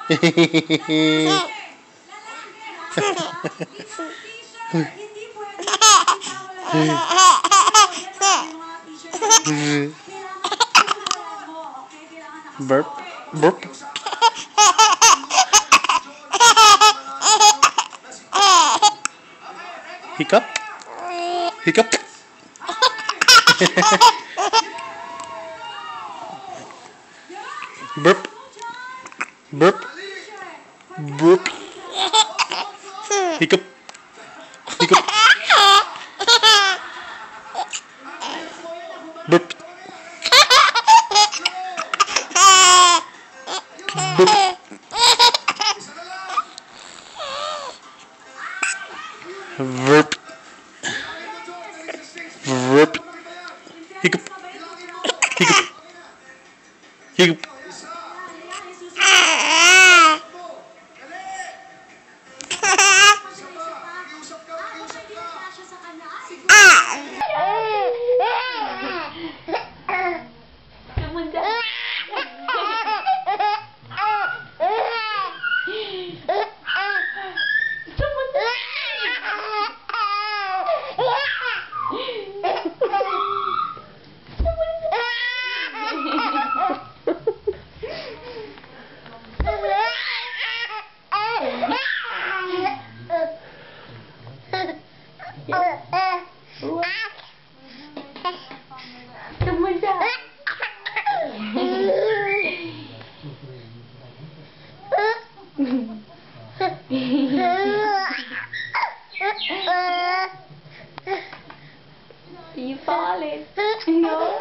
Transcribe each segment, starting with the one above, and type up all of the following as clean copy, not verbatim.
Burp. Burp. Hiccup. Hiccup. Burp. Burp. Burp. Hiccup. Hiccup. Burp. Burp. Burp. Burp. Hiccup. Hiccup. Hiccup. Are you falling? No.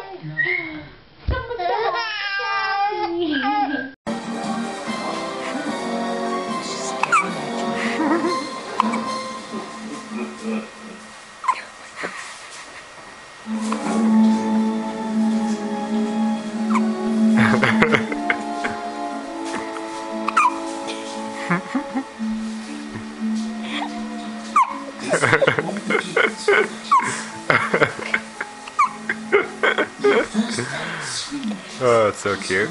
Oh, it's so cute.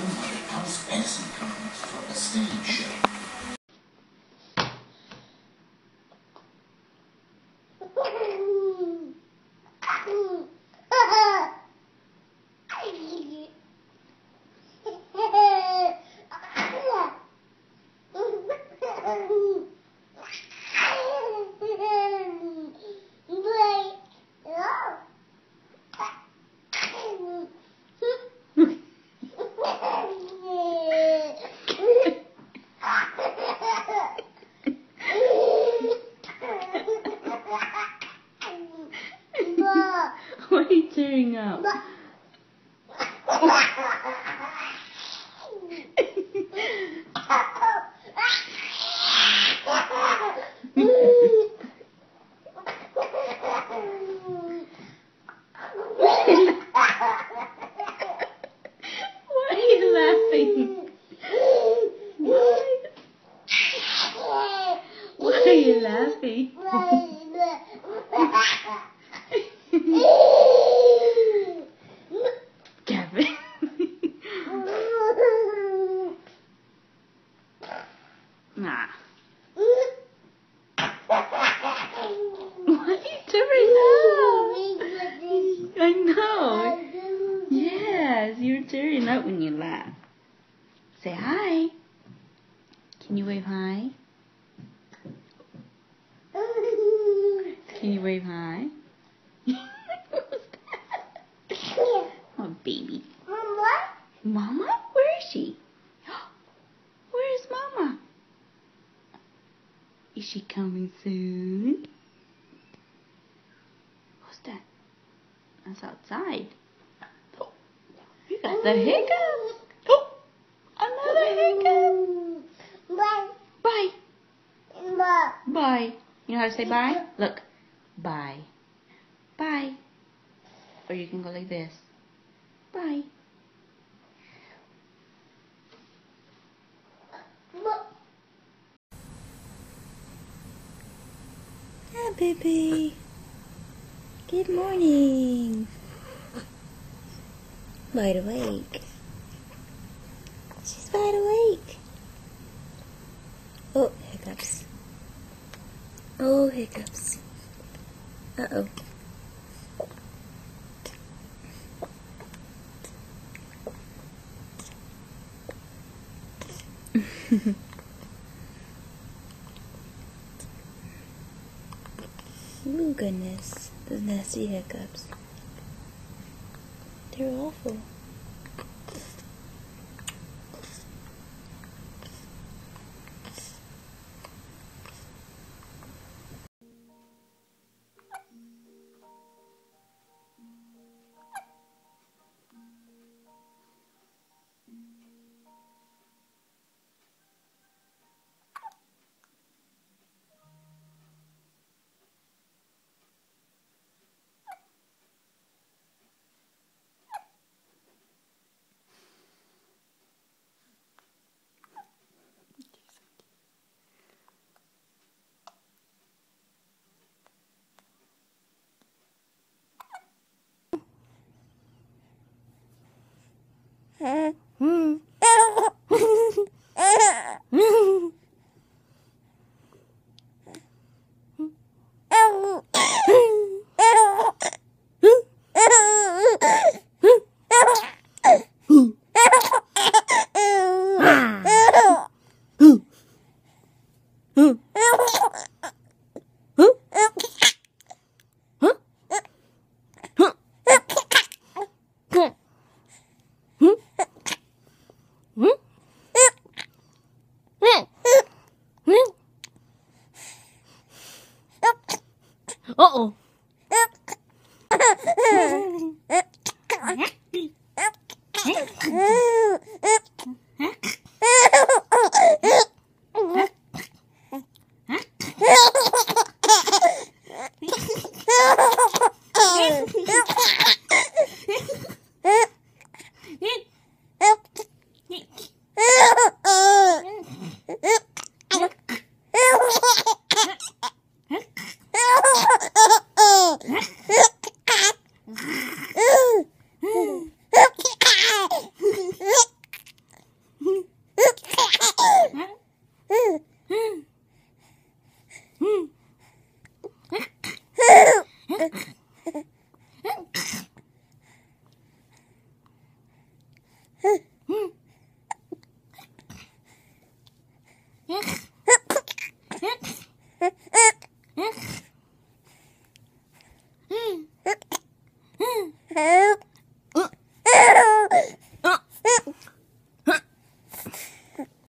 Why are you tearing up? Why are you laughing? Why are you laughing? Gavin. Nah. Why are you tearing up? I know. Yes, you're tearing up when you laugh. Say hi. Can you wave hi? Can you wave hi? Oh, baby. Mama? Where is she? Where is Mama? Is she coming soon? What's that? That's outside. Oh, you got the hiccups. Oh, another hiccup. Bye. Bye. Bye. You know how to say bye? Look. Bye. Bye. Or you can go like this. Bye. Hi, baby. Good morning. Wide awake. She's wide awake. Oh, hiccups. Oh, hiccups. Uh-oh. Oh, goodness. Those nasty hiccups. They're awful. Uh-oh.